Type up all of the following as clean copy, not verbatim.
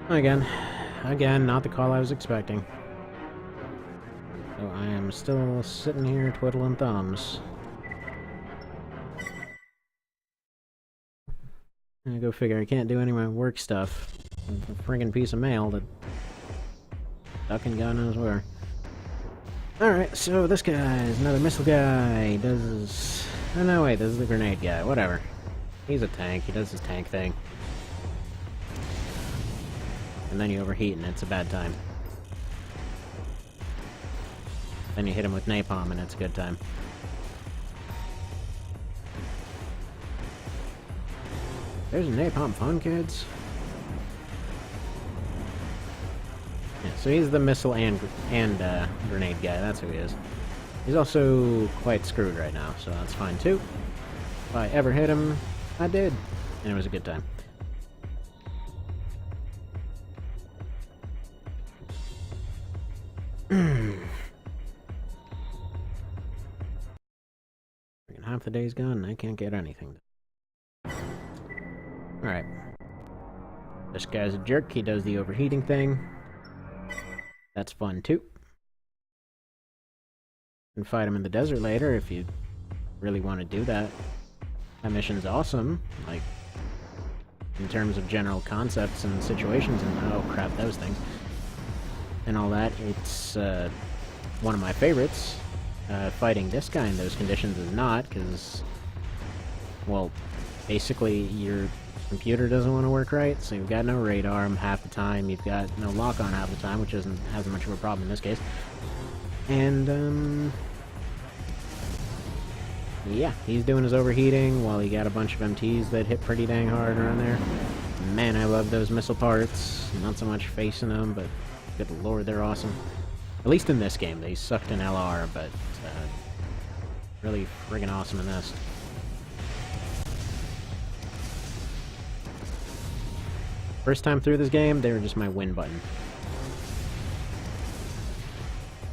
Again. Again, not the call I was expecting. So I am still sitting here twiddling thumbs. I go figure, I can't do any of my work stuff. A friggin' piece of mail that... ducking God knows where. Alright, so this guy is another missile guy. He does... Oh no, wait, this is the grenade guy. Whatever. He's a tank. He does his tank thing. And then you overheat and it's a bad time. Then you hit him with napalm and it's a good time. There's a napalm fun, kids. Yeah, so he's the missile and grenade guy. That's who he is. He's also quite screwed right now, so that's fine too. If I ever hit him, I did. And it was a good time. Half the day's gone and I can't get anything. Alright. This guy's a jerk. He does the overheating thing. That's fun too. You can fight him in the desert later if you really want to do that. That mission's awesome. Like, in terms of general concepts and situations and, oh crap, those things. And all that, it's one of my favorites. Fighting this guy in those conditions is not, because, well, basically your computer doesn't want to work right, so you've got no radar half the time, you've got no lock-on half the time, which isn't as much of a problem in this case. And, yeah, he's doing his overheating while he got a bunch of MTs that hit pretty dang hard around there. Man, I love those missile parts. Not so much facing them, but good lord, they're awesome. At least in this game. They sucked in LR, but really friggin' awesome in this. First time through this game, they were just my win button.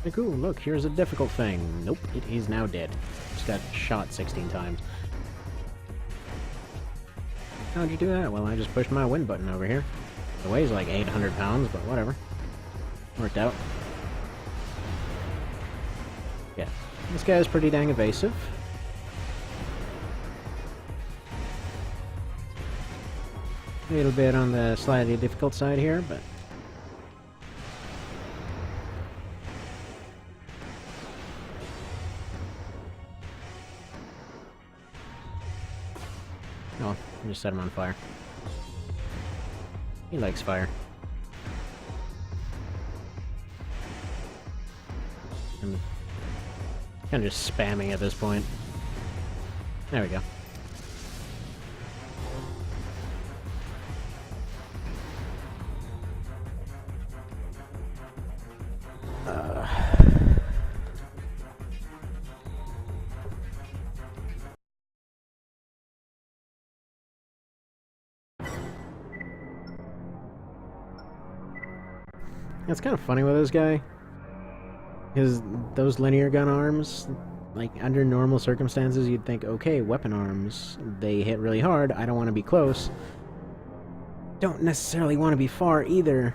Like, ooh, look, here's a difficult thing. Nope, he's now dead. Just got shot 16 times. How'd you do that? Well, I just pushed my win button over here. It weighs like 800 pounds, but whatever. Worked out. Yeah, this guy's pretty dang evasive. A little bit on the slightly difficult side here, but... oh, I just set him on fire. He likes fire. I'm kind of just spamming at this point. There we go. It's kind of funny with this guy. Because those linear gun arms, like, under normal circumstances, you'd think, okay, weapon arms, they hit really hard, I don't want to be close. Don't necessarily want to be far either.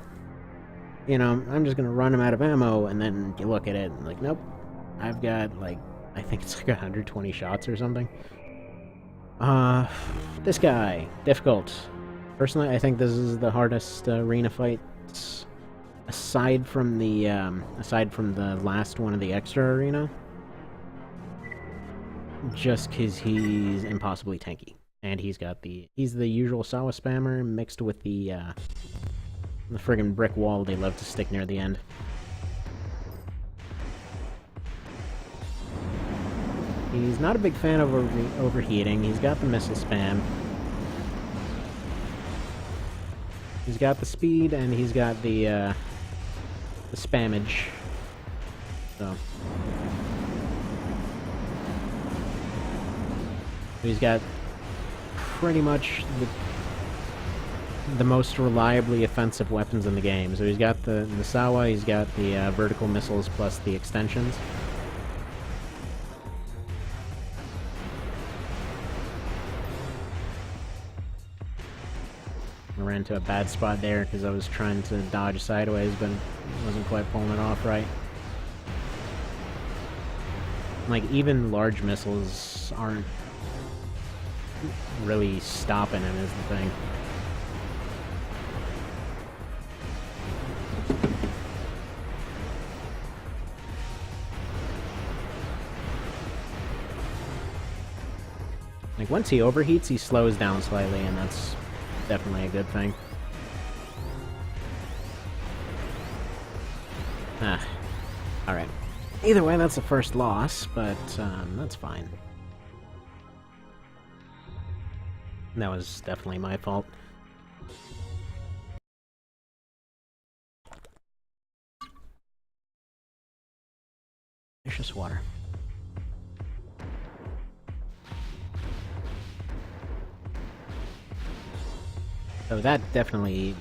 You know, I'm just gonna run them out of ammo, and then you look at it, and like, nope. I've got, like, I think it's like 120 shots or something. This guy, difficult. Personally, I think this is the hardest arena fight. Aside from the last one of the extra arena, just because he's impossibly tanky, and he's the usual Sawa spammer mixed with the friggin' brick wall they love to stick near the end. He's not a big fan of overheating. He's got the missile spam. He's got the speed, and he's got the spammage. So he's got pretty much the most reliably offensive weapons in the game. So he's got the Sawa, he's got the vertical missiles plus the extensions. of ran into a bad spot there because I was trying to dodge sideways, but wasn't quite pulling it off right. Like, even large missiles aren't really stopping him, is the thing. Like, once he overheats, he slows down slightly, and that's definitely a good thing. Alright. Either way, that's the first loss, but that's fine. That was definitely my fault. Delicious water. So that definitely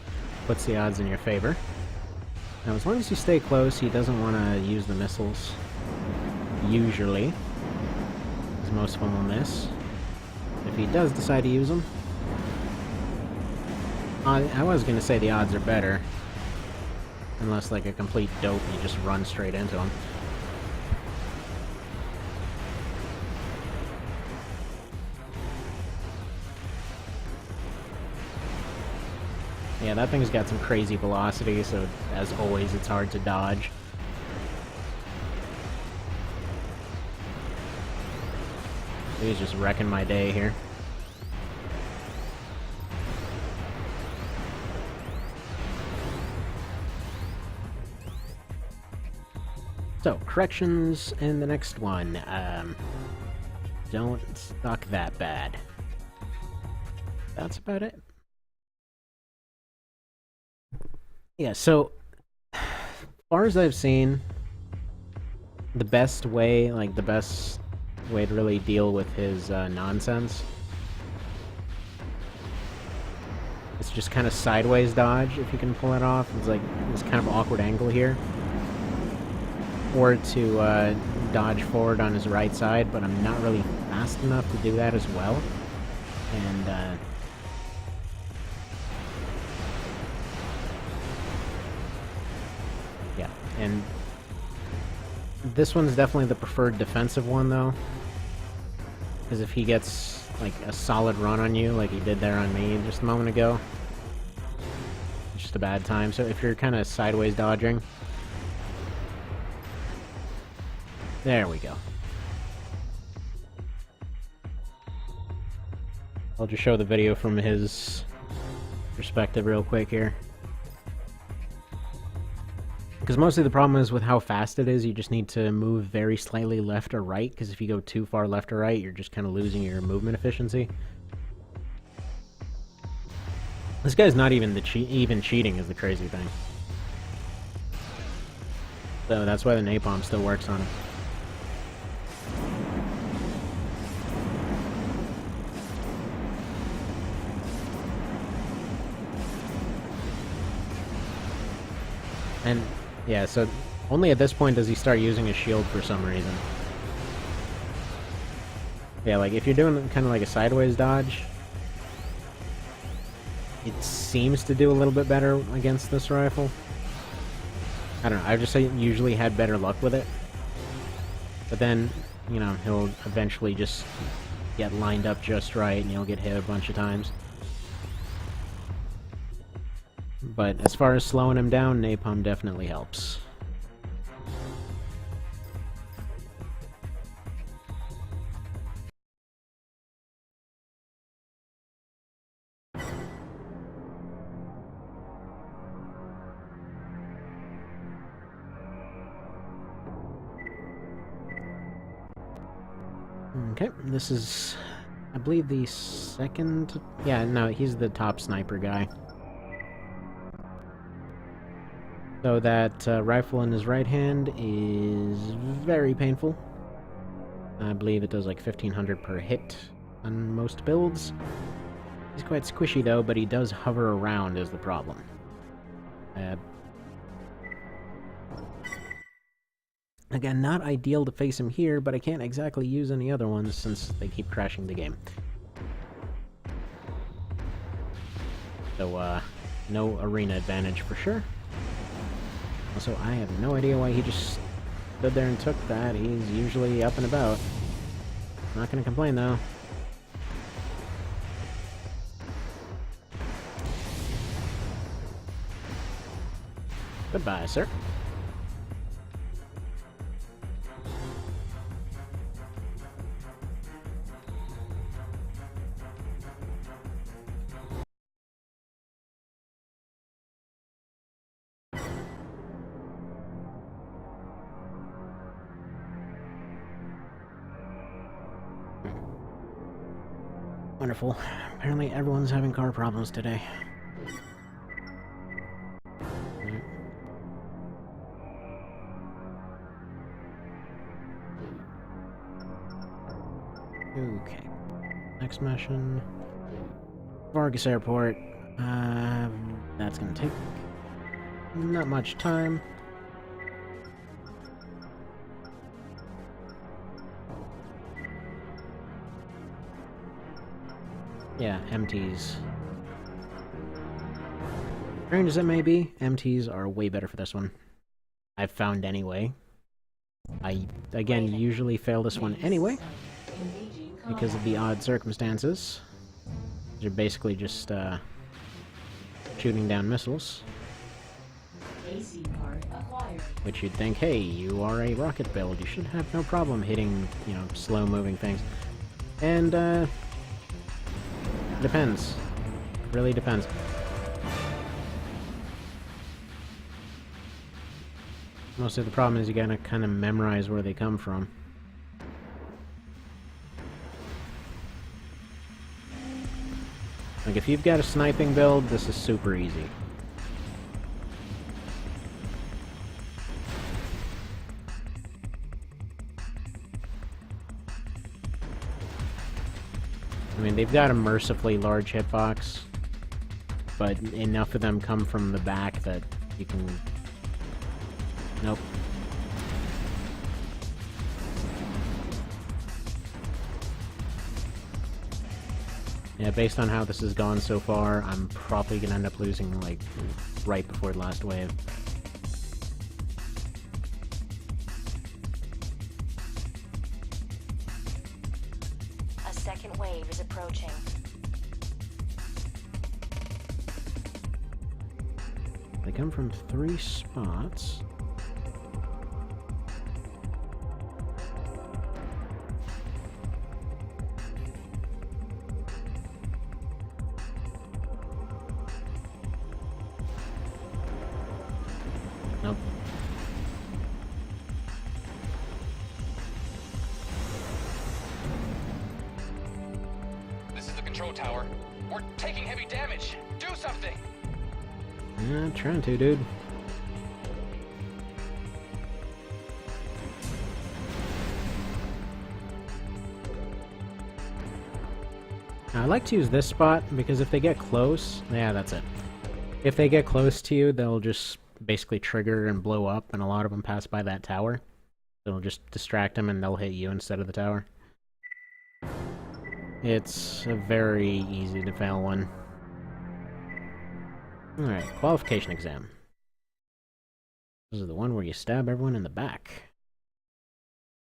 puts the odds in your favor. Now, as long as you stay close, he doesn't want to use the missiles. Usually. Because most of them will miss. If he does decide to use them... I was going to say the odds are better. Unless, like, a complete dope, you just run straight into him. Yeah, that thing's got some crazy velocity, so as always, it's hard to dodge. He's just wrecking my day here. So, corrections in the next one. Don't suck that bad. That's about it. Yeah, so, as far as I've seen, the best way to really deal with his nonsense is just kind of sideways dodge, if you can pull it off. It's like this kind of awkward angle here. Or to dodge forward on his right side, but I'm not really fast enough to do that as well. And, yeah, and this one's definitely the preferred defensive one, though. Because if he gets, like, a solid run on you, like he did there on me just a moment ago, it's just a bad time. So if you're kind of sideways dodging... There we go. I'll just show the video from his perspective real quick here. Because mostly the problem is with how fast it is, you just need to move very slightly left or right, because if you go too far left or right, you're just kind of losing your movement efficiency. This guy's not even even cheating is the crazy thing. So that's why the napalm still works on him. And, yeah, so only at this point does he start using his shield for some reason. Yeah, like, if you're doing kind of like a sideways dodge, it seems to do a little bit better against this rifle. I don't know, I've just usually had better luck with it. But then, you know, he'll eventually just get lined up just right, and you'll get hit a bunch of times. But as far as slowing him down, napalm definitely helps. Okay, this is, I believe, the second... Yeah, no, he's the top sniper guy. So that rifle in his right hand is very painful. I believe it does like 1500 per hit on most builds. He's quite squishy though, but he does hover around is the problem. Again, not ideal to face him here, but I can't exactly use any other ones since they keep crashing the game. So, no arena advantage for sure. Also, I have no idea why he just stood there and took that. He's usually up and about. Not gonna complain, though. Goodbye, sir. Wonderful. Apparently everyone's having car problems today. Okay. Next mission. Vargas Airport. That's gonna take not much time. Yeah, MTs. Strange as it may be, MTs are way better for this one. I've found anyway. I, again, usually fail this one anyway, because of the odd circumstances. You're basically just, shooting down missiles. Which you'd think, hey, you are a rocket build, you should have no problem hitting, you know, slow-moving things. And, depends. Really depends. Most of the problem is you gotta kind of memorize where they come from. Like, if you've got a sniping build, this is super easy. I mean, they've got a mercifully large hitbox, but enough of them come from the back that you can... Nope. Yeah, based on how this has gone so far, I'm probably gonna end up losing, like, right before the last wave. A second wave is approaching. They come from 3 spots. Nope. This is the control tower. We're taking heavy damage. Do something! Yeah, trying to, dude. I like to use this spot because if they get close... Yeah, that's it. If they get close to you, they'll just basically trigger and blow up, and a lot of them pass by that tower. It'll just distract them and they'll hit you instead of the tower. It's a very easy to fail one. Alright, qualification exam. This is the one where you stab everyone in the back.